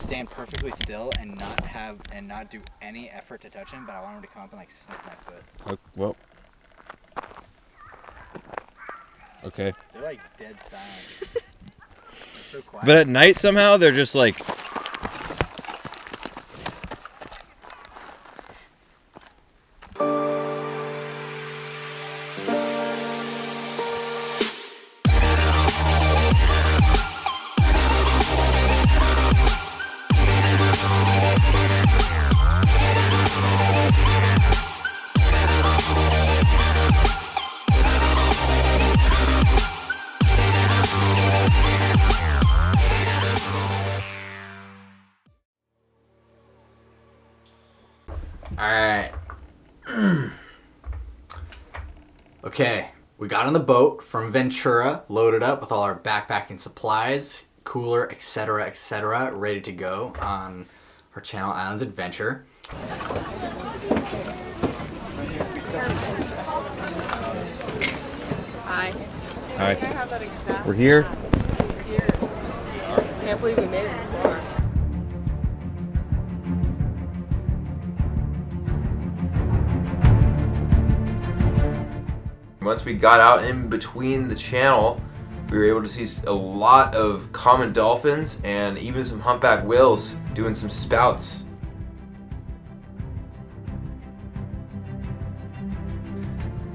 stand perfectly still and not do any effort to touch him, but I want him to come up and like sniff my foot. Okay, well. Okay. They're like dead silent. So quiet. But at night somehow they're just like. Alright. Okay, we got on the boat from Ventura, loaded up with all our backpacking supplies, cooler, etc., ready to go on our Channel Islands adventure. Hi. Hi. We're here. Can't believe we made it this far. Once we got out in between the channel, we were able to see a lot of common dolphins and even some humpback whales doing some spouts.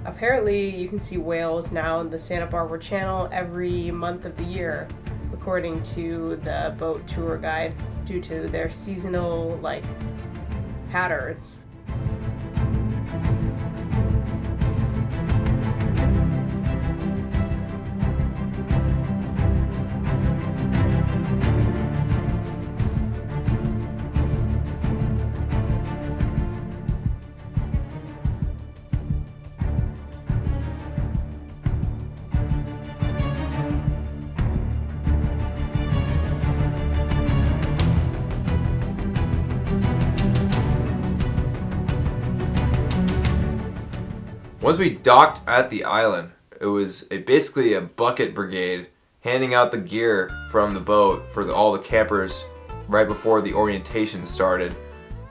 Apparently, you can see whales now in the Santa Barbara Channel every month of the year, according to the boat tour guide, due to their seasonal, patterns. Once we docked at the island, it was basically a bucket brigade handing out the gear from the boat for all the campers right before the orientation started.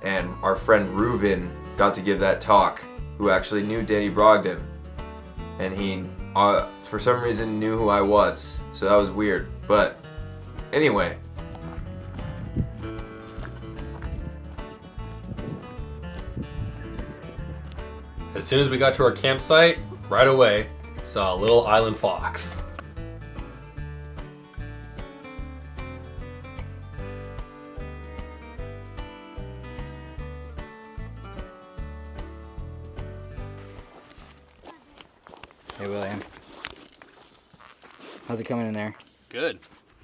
And our friend Reuven got to give that talk, who actually knew Danny Brogdon. And he, for some reason, knew who I was. So that was weird. But anyway. As soon as we got to our campsite, right away, saw a little island fox. Hey, William. How's it coming in there? Good.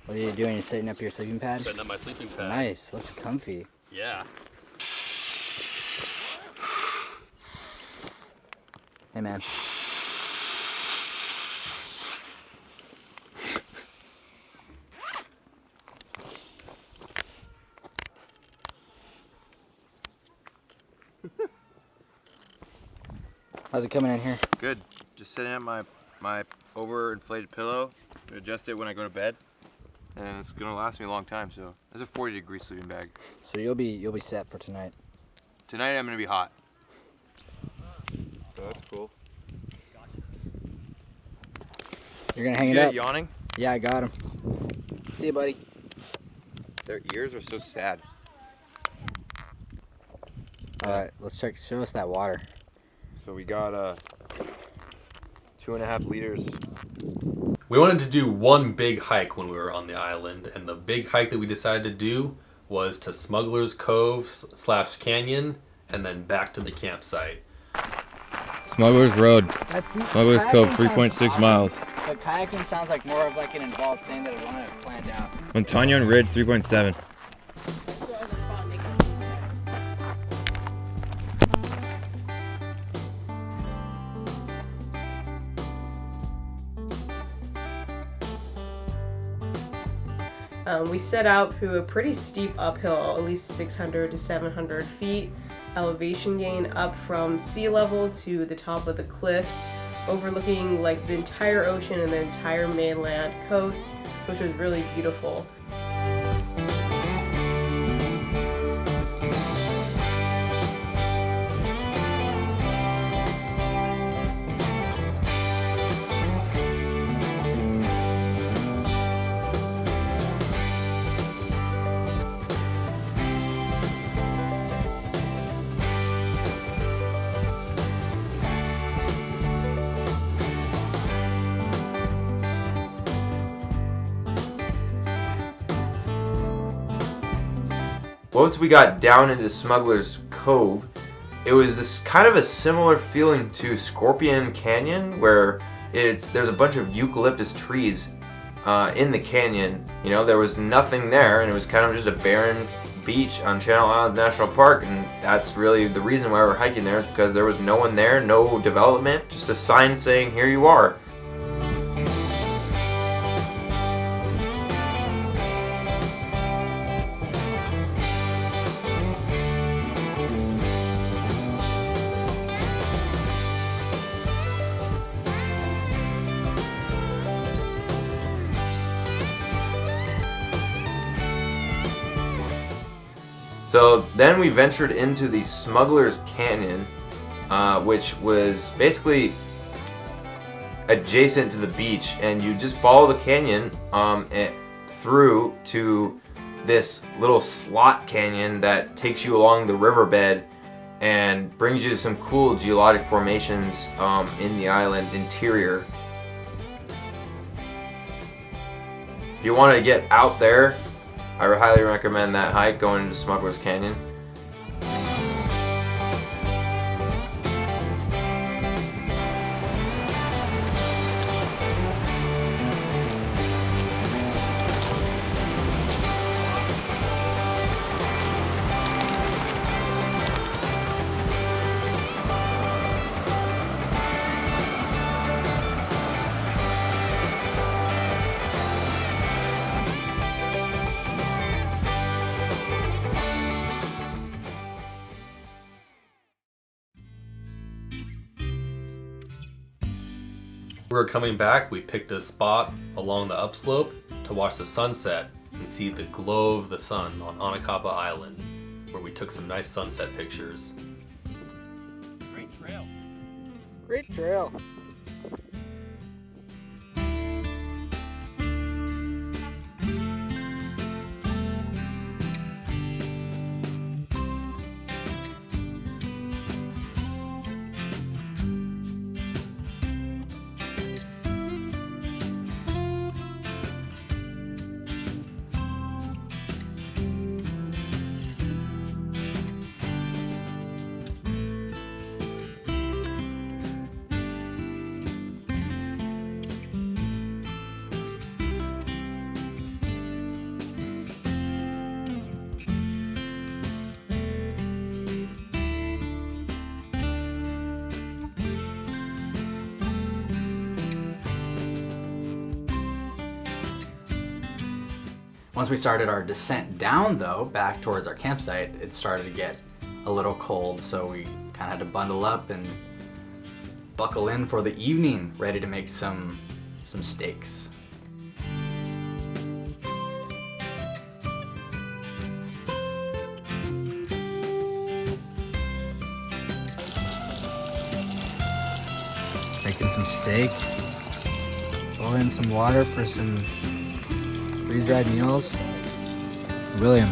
What are you doing? You're setting up your sleeping pad? Setting up my sleeping pad. Nice. Looks comfy. Yeah. Hey, man. How's it coming in here? Good. Just setting up my overinflated pillow. I adjust it when I go to bed, and it's gonna last me a long time. So it's a 40-degree sleeping bag. So you'll be set for tonight. Tonight I'm gonna be hot. So that's cool. You're gonna hang it You up? yawning? Yeah, I got him. See you, buddy. Their ears are so sad. All right, let's check. Show us that water. So we got 2.5 liters. We wanted to do one big hike when we were on the island, and the big hike that we decided to do was to Smuggler's Cove / Canyon, and then back to the campsite. Smuggler's Road. Smuggler's Cove, Kayaking sounds 3.6 awesome. miles. But kayaking sounds like more of like an involved thing that I want to plan out. Montañon Ridge, 3.7. We set out through a pretty steep uphill, at least 600 to 700 feet, elevation gain up from sea level to the top of the cliffs, overlooking like the entire ocean and the entire mainland coast, which was really beautiful. once we got down into Smuggler's Cove, it was this kind of a similar feeling to Scorpion Canyon, where there's a bunch of eucalyptus trees in the canyon. You know, there was nothing there, and it was kind of just a barren beach on Channel Islands National Park, and that's really the reason why we're hiking there, is because there was no one there, no development, just a sign saying, here you are. So then we ventured into the Smuggler's Canyon, which was basically adjacent to the beach, and you just follow the canyon through to this little slot canyon that takes you along the riverbed and brings you to some cool geologic formations in the island interior. If you want to get out there, I would highly recommend that hike going into Smuggler's Canyon. We were coming back, we picked a spot along the upslope to watch the sunset and see the glow of the sun on Anacapa Island, where we took some nice sunset pictures. Great trail. Great trail. Once we started our descent down, though, back towards our campsite, it started to get a little cold, so we kind of had to bundle up and buckle in for the evening, ready to make some steaks. Making some steak, boil in some water for some freeze-dried meals. William.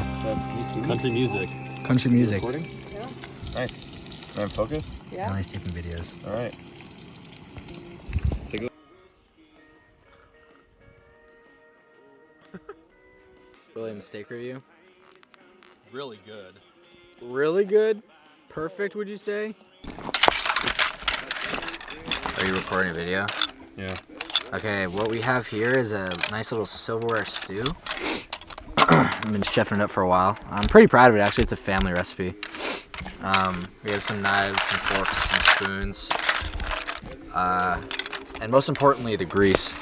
Country music. Country music. Recording? Yeah. Nice. Am I focused? Yeah. Ellie's taking videos. All right. William, steak review. Really good. Really good? Perfect, would you say? Are you recording a video? Yeah. Okay, what we have here is a nice little silverware stew. I've been chefing it up for a while. I'm pretty proud of it, actually. It's a family recipe. We have some knives, some forks, some spoons. And most importantly, the grease.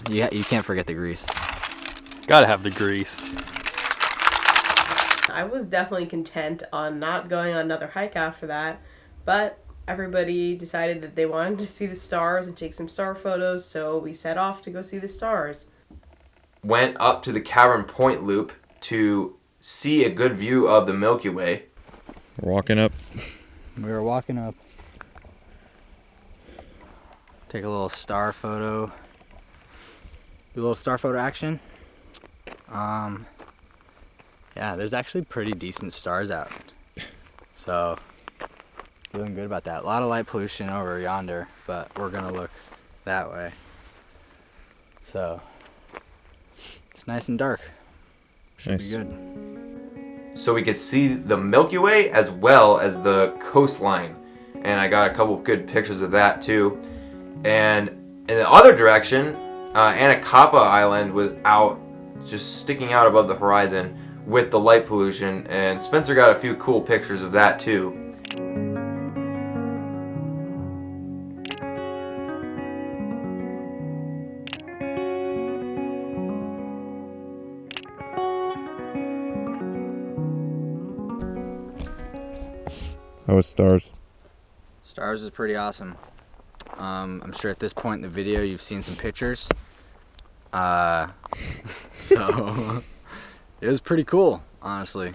You can't forget the grease. Gotta have the grease. I was definitely content on not going on another hike after that, but everybody decided that they wanted to see the stars and take some star photos, so we set off to go see the stars. Went up to the Cavern Point Loop to see a good view of the Milky Way. We're walking up. We were walking up. Take a little star photo. Do a little star photo action. Yeah, there's actually pretty decent stars out. So, feeling good about that. A lot of light pollution over yonder, but we're gonna look that way. So, it's nice and dark. Should be Nice. good. so we could see the Milky Way as well as the coastline. And I got a couple good pictures of that too. And in the other direction, Anacapa Island was out, just sticking out above the horizon with the light pollution, and Spencer got a few cool pictures of that too. How was Stars? Stars is pretty awesome. I'm sure at this point in the video you've seen some pictures. So it was pretty cool, honestly.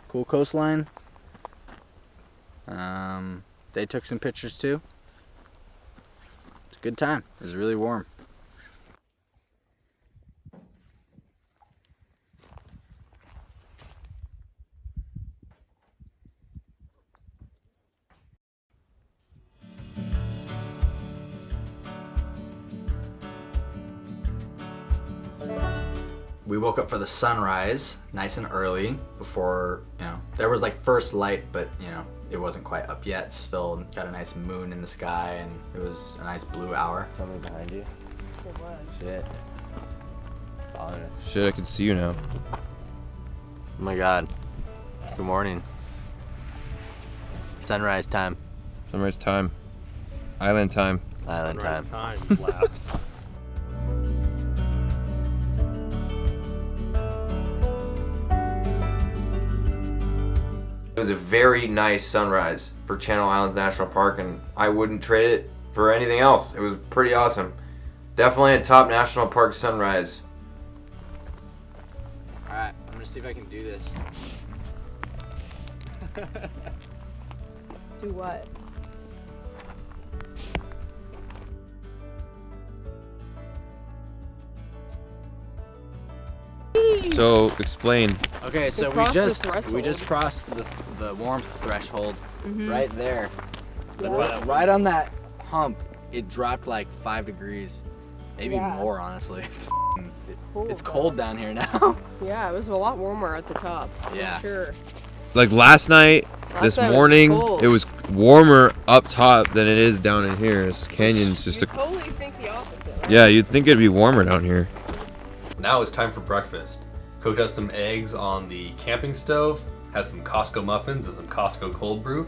Cool coastline. They took some pictures too. It's a good time. It was really warm. We woke up for the sunrise nice and early before, there was like first light, but it wasn't quite up yet. Still got a nice moon in the sky, and it was a nice blue hour. Something behind you. It was. Shit. Following us. Shit, I can see you now. Oh my god. Good morning. Sunrise time. Sunrise time. Island time. Island time. Time lapse. It was a very nice sunrise for Channel Islands National Park, and I wouldn't trade it for anything else. It was pretty awesome. Definitely a top national park sunrise. Alright, I'm gonna see if I can do this. Do what? So, explain. Okay, so we crossed the just threshold. crossed the warmth threshold right there. Yeah. Right on that hump, it dropped like 5 degrees, maybe Yeah. more honestly. Cool, It's though. cold down here now. Yeah, it was a lot warmer at the top. Yeah. For sure. Like last night, this night was morning, cold. it was warmer up top than it is down in here. This canyon's just You a... totally think the opposite, right? Yeah, you'd think it'd be warmer down here. Now it's time for breakfast. Cooked up some eggs on the camping stove, had some Costco muffins and some Costco cold brew.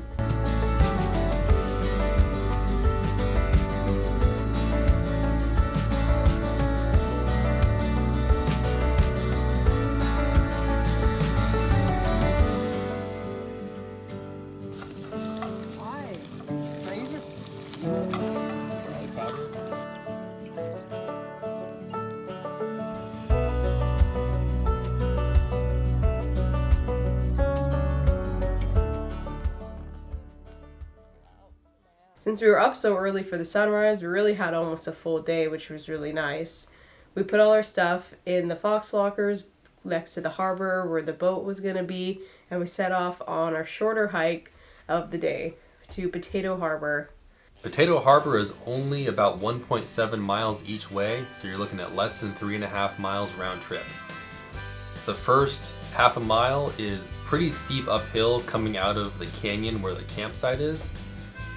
Why? Can I use your... Since we were up so early for the sunrise, we really had almost a full day, which was really nice. We put all our stuff in the Fox lockers next to the harbor where the boat was going to be, and we set off on our shorter hike of the day to Potato Harbor. Potato Harbor is only about 1.7 miles each way, so you're looking at less than 3.5 miles round trip. The first half a mile is pretty steep uphill coming out of the canyon where the campsite is,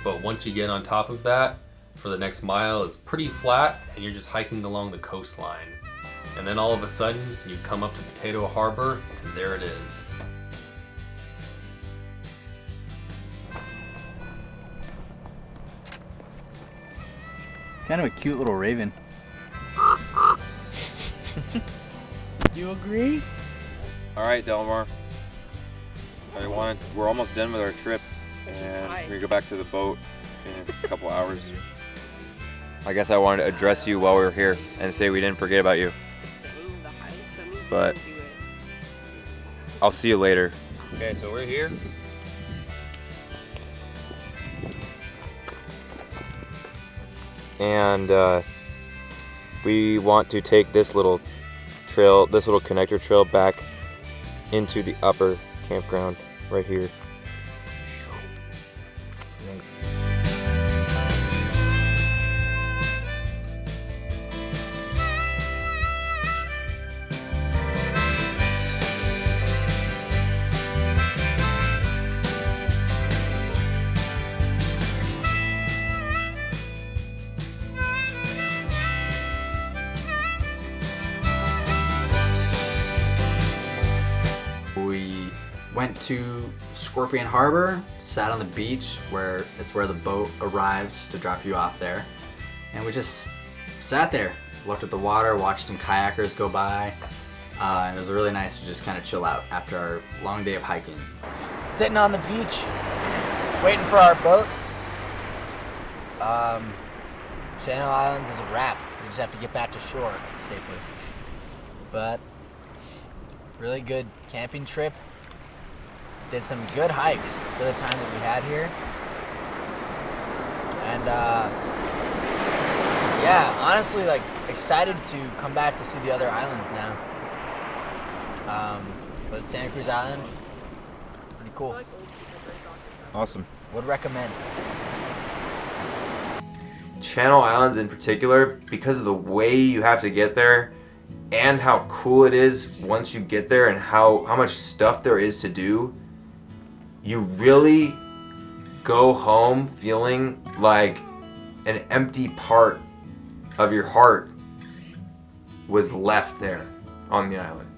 but once you get on top of that, for the next mile it's pretty flat and you're just hiking along the coastline. And then all of a sudden you come up to Potato Harbor and there it is. It's kind of a cute little raven. You agree? All right, Delmar. We're almost done with our trip, and we're gonna go back to the boat in a couple hours. I guess I wanted to address you while we were here and say we didn't forget about you. But I'll see you later. Okay, so we're here. And we want to take this little trail, this little connector trail back into the upper campground right here. went to Scorpion Harbor, sat on the beach where the boat arrives to drop you off there, and we just sat there, looked at the water, watched some kayakers go by, and it was really nice to just kind of chill out after our long day of hiking. Sitting on the beach, waiting for our boat. Channel Islands is a wrap. We just have to get back to shore safely. But really good camping trip. Did some good hikes for the time that we had here. And yeah, honestly, like excited to come back to see the other islands now. But Santa Cruz Island, pretty cool. Awesome. Would recommend. Channel Islands in particular, because of the way you have to get there and how cool it is once you get there and how much stuff there is to do, you really go home feeling like an empty part of your heart was left there on the island.